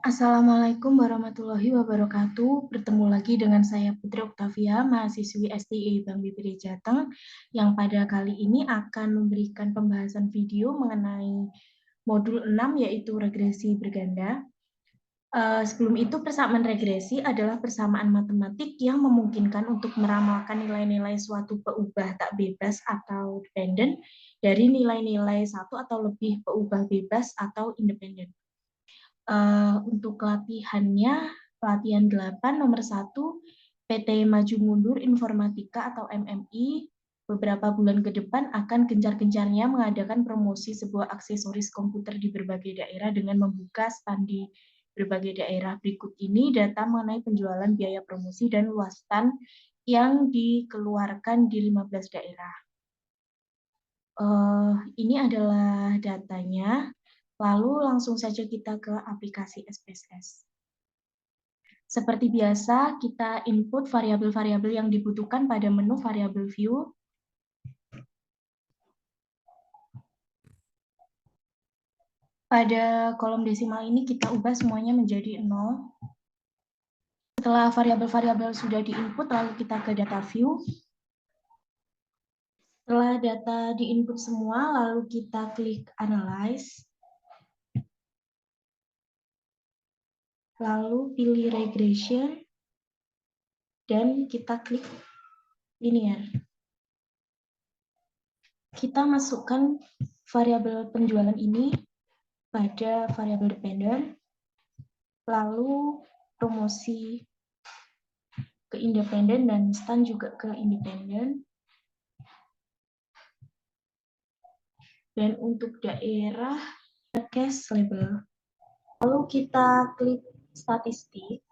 Assalamualaikum warahmatullahi wabarakatuh. Bertemu lagi dengan saya Putri Oktavia, mahasiswi STI Bank BPD Jateng, yang pada kali ini akan memberikan pembahasan video mengenai modul 6, yaitu regresi berganda. Sebelum itu, persamaan regresi adalah persamaan matematik yang memungkinkan untuk meramalkan nilai-nilai suatu peubah tak bebas atau dependen dari nilai-nilai satu atau lebih peubah bebas atau independen. Untuk latihannya, latihan 8 nomor 1, PT Maju Mundur Informatika atau MMI, beberapa bulan ke depan akan gencar-gencarnya mengadakan promosi sebuah aksesoris komputer di berbagai daerah dengan membuka stand di berbagai daerah. Berikut ini data mengenai penjualan, biaya promosi, dan luas stand yang dikeluarkan di 15 daerah. Ini adalah datanya. Lalu langsung saja kita ke aplikasi SPSS. Seperti biasa, kita input variabel-variabel yang dibutuhkan pada menu variabel view. Pada kolom desimal ini kita ubah semuanya menjadi 0. Setelah variabel-variabel sudah diinput, lalu kita ke data view. Setelah data diinput semua, lalu kita klik analyze. Lalu pilih regression, dan kita klik linear. Kita masukkan variabel penjualan ini pada variabel dependen, lalu promosi ke independen dan stand juga ke independen. Dan untuk daerah, case label. Lalu kita klik statistik.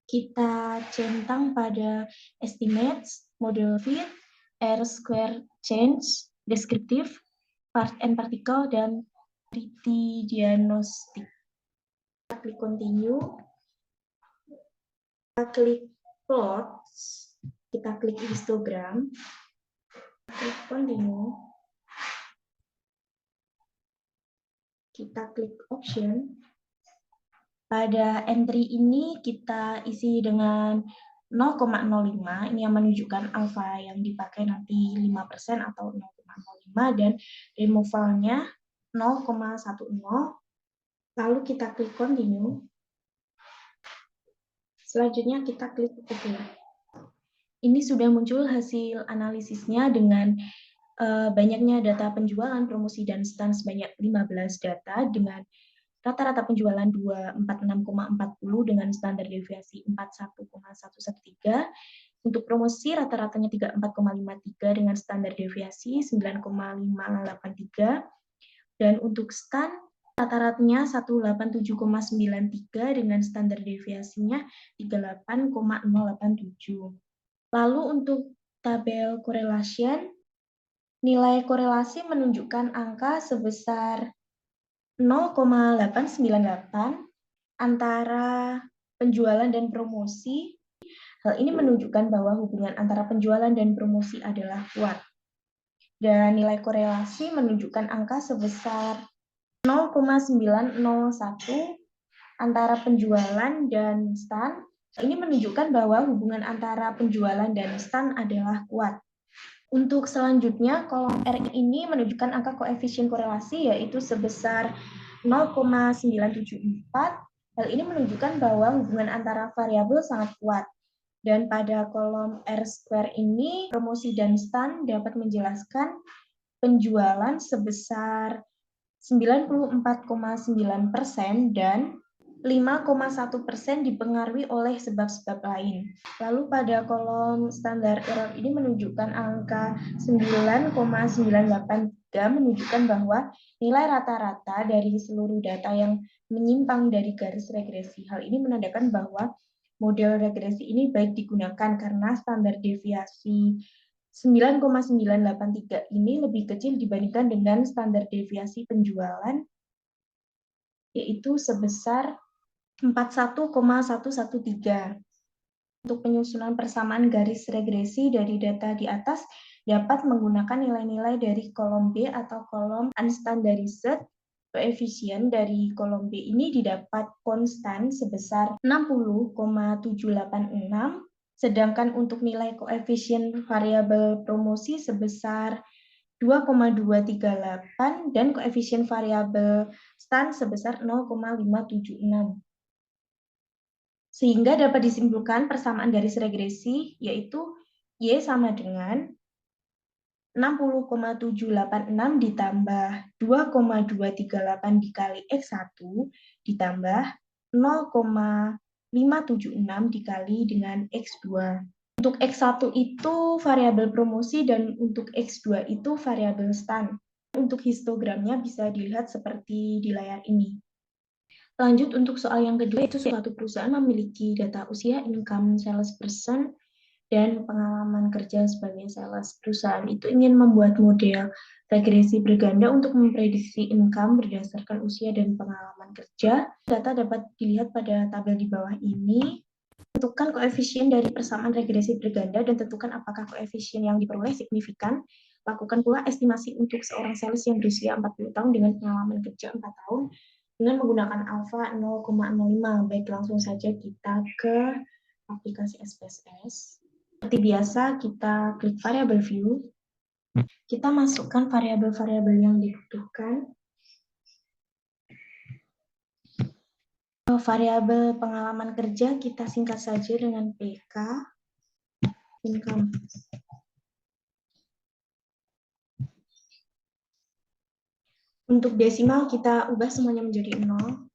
Kita centang pada estimates, model fit, R-square change, deskriptif, part and particle, dan pretty diagnostic. Kita klik continue. Kita klik plots. Kita klik histogram. Klik continue. Kita klik option. Pada entry ini kita isi dengan 0,05, ini yang menunjukkan alfa yang dipakai nanti 5% atau 0,05, dan removalnya 0,10. Lalu kita klik continue. Selanjutnya kita klik OK. Ini sudah muncul hasil analisisnya dengan banyaknya data penjualan, promosi, dan stand sebanyak 15 data dengan rata-rata penjualan 246,40 dengan standar deviasi 41,113. Untuk promosi rata-ratanya 34,53 dengan standar deviasi 9,583. Dan untuk stand rata-ratanya 187,93 dengan standar deviasinya 38,087. Lalu untuk tabel correlation, nilai korelasi menunjukkan angka sebesar 0,898 antara penjualan dan promosi. Hal ini menunjukkan bahwa hubungan antara penjualan dan promosi adalah kuat. Dan nilai korelasi menunjukkan angka sebesar 0,901 antara penjualan dan stand. Ini menunjukkan bahwa hubungan antara penjualan dan stand adalah kuat. Untuk selanjutnya, kolom R ini menunjukkan angka koefisien korelasi, yaitu sebesar 0,974. Hal ini menunjukkan bahwa hubungan antara variabel sangat kuat. Dan pada kolom R-square ini, promosi dan stand dapat menjelaskan penjualan sebesar 94,9% dan 5,1% dipengaruhi oleh sebab-sebab lain. Lalu pada kolom standar error ini menunjukkan angka 9,983 menunjukkan bahwa nilai rata-rata dari seluruh data yang menyimpang dari garis regresi. Hal ini menandakan bahwa model regresi ini baik digunakan karena standar deviasi 9,983 ini lebih kecil dibandingkan dengan standar deviasi penjualan, yaitu sebesar 41,113. Untuk penyusunan persamaan garis regresi dari data di atas dapat menggunakan nilai-nilai dari kolom B atau kolom unstandarized. Koefisien dari kolom B ini didapat konstan sebesar 60,786, sedangkan untuk nilai koefisien variabel promosi sebesar 2,238 dan koefisien variabel stan sebesar 0,576. Sehingga dapat disimpulkan persamaan garis regresi yaitu Y sama dengan 60,786 ditambah 2,238 dikali X1 ditambah 0,576 dikali dengan X2. Untuk X1 itu variabel promosi dan untuk X2 itu variabel stan. Untuk histogramnya bisa dilihat seperti di layar ini. Lanjut untuk soal yang kedua, itu suatu perusahaan memiliki data usia, income, salesperson, dan pengalaman kerja sebagai sales. Perusahaan itu ingin membuat model regresi berganda untuk memprediksi income berdasarkan usia dan pengalaman kerja. Data dapat dilihat pada tabel di bawah ini. Tentukan koefisien dari persamaan regresi berganda dan tentukan apakah koefisien yang diperoleh signifikan. Lakukan pula estimasi untuk seorang sales yang berusia 40 tahun dengan pengalaman kerja 4 tahun dengan menggunakan alfa 0,05. Baik, langsung saja kita ke aplikasi SPSS. Seperti biasa, kita klik variable view. Kita masukkan variabel-variabel yang dibutuhkan. Variabel pengalaman kerja kita singkat saja dengan PK, income. Untuk desimal kita ubah semuanya menjadi 0.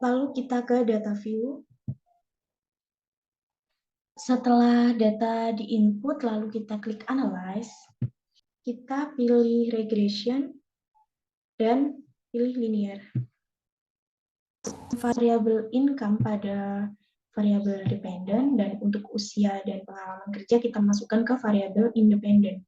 Lalu kita ke data view. Setelah data di-input, lalu kita klik analyze. Kita pilih regression dan pilih linear. Variabel income pada variabel dependent, dan untuk usia dan pengalaman kerja kita masukkan ke variabel independent.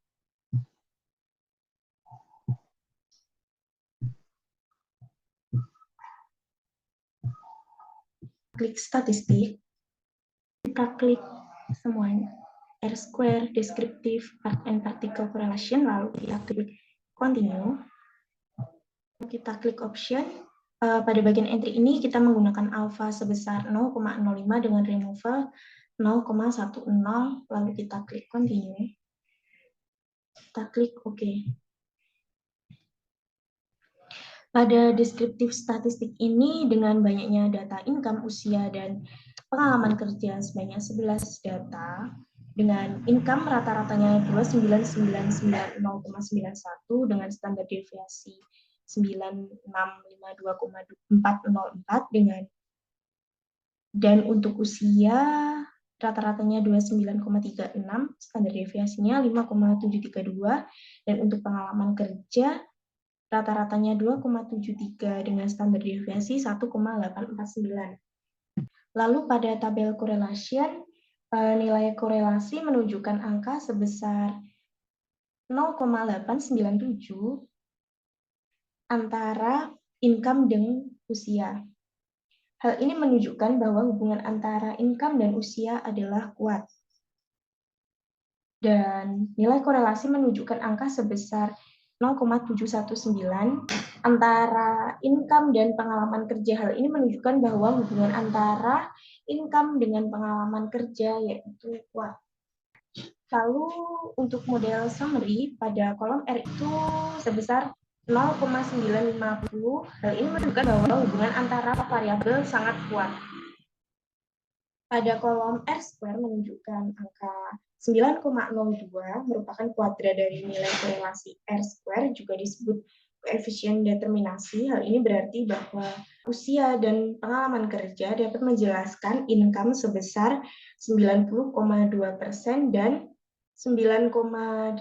Klik statistik, kita klik semuanya, R-square, descriptive, and particle correlation, lalu kita klik continue. Kita klik option. Pada bagian entry ini kita menggunakan alpha sebesar 0,05 dengan removal 0,10, lalu kita klik continue. Kita klik OK. Pada deskriptif statistik ini, dengan banyaknya data income, usia, dan pengalaman kerja sebanyak 11 data, dengan income rata-ratanya 2999,91 dengan standar deviasi 9652,404 dan untuk usia rata-ratanya 29,36, standar deviasinya 5,732, dan untuk pengalaman kerja rata-ratanya 2,73 dengan standar deviasi 1,849. Lalu pada tabel correlation, nilai korelasi menunjukkan angka sebesar 0,897 antara income dan usia. Hal ini menunjukkan bahwa hubungan antara income dan usia adalah kuat. Dan nilai korelasi menunjukkan angka sebesar 0,719 antara income dan pengalaman kerja. Hal ini menunjukkan bahwa hubungan antara income dengan pengalaman kerja yaitu kuat. Lalu untuk model summary pada kolom R itu sebesar 0,950. Hal ini menunjukkan bahwa hubungan antara variabel sangat kuat. Pada kolom R-square menunjukkan angka 9,02 merupakan kuadrat dari nilai korelasi R-square, juga disebut koefisien determinasi. Hal ini berarti bahwa usia dan pengalaman kerja dapat menjelaskan income sebesar 90,2% dan 9,8%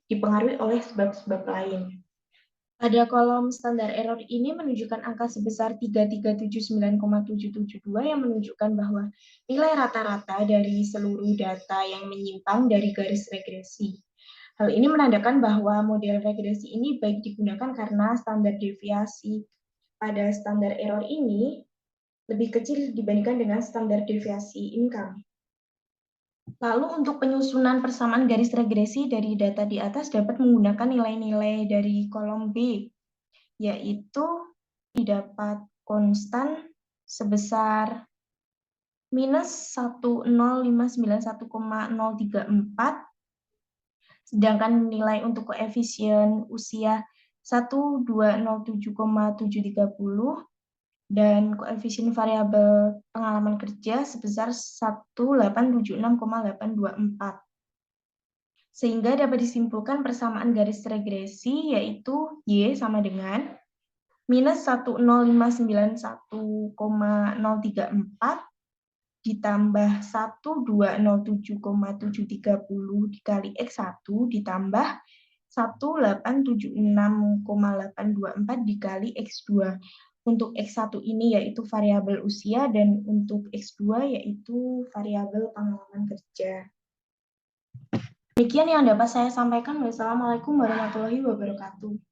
dipengaruhi oleh sebab-sebab lain. Pada kolom standar error ini menunjukkan angka sebesar 3379,772 yang menunjukkan bahwa nilai rata-rata dari seluruh data yang menyimpang dari garis regresi. Hal ini menandakan bahwa model regresi ini baik digunakan karena standar deviasi pada standar error ini lebih kecil dibandingkan dengan standar deviasi income. Lalu untuk penyusunan persamaan garis regresi dari data di atas dapat menggunakan nilai-nilai dari kolom B, yaitu didapat konstan sebesar minus 10591034, sedangkan nilai untuk koefisien usia 1207,730 dan koefisien variabel pengalaman kerja sebesar 1876,824. Sehingga dapat disimpulkan persamaan garis regresi yaitu Y sama dengan minus 10591034 ditambah 1207,730 dikali X1 ditambah 1876,824 dikali X2. Untuk X1 ini yaitu variabel usia dan untuk X2 yaitu variabel pengalaman kerja. Demikian yang dapat saya sampaikan. Wassalamualaikum warahmatullahi wabarakatuh.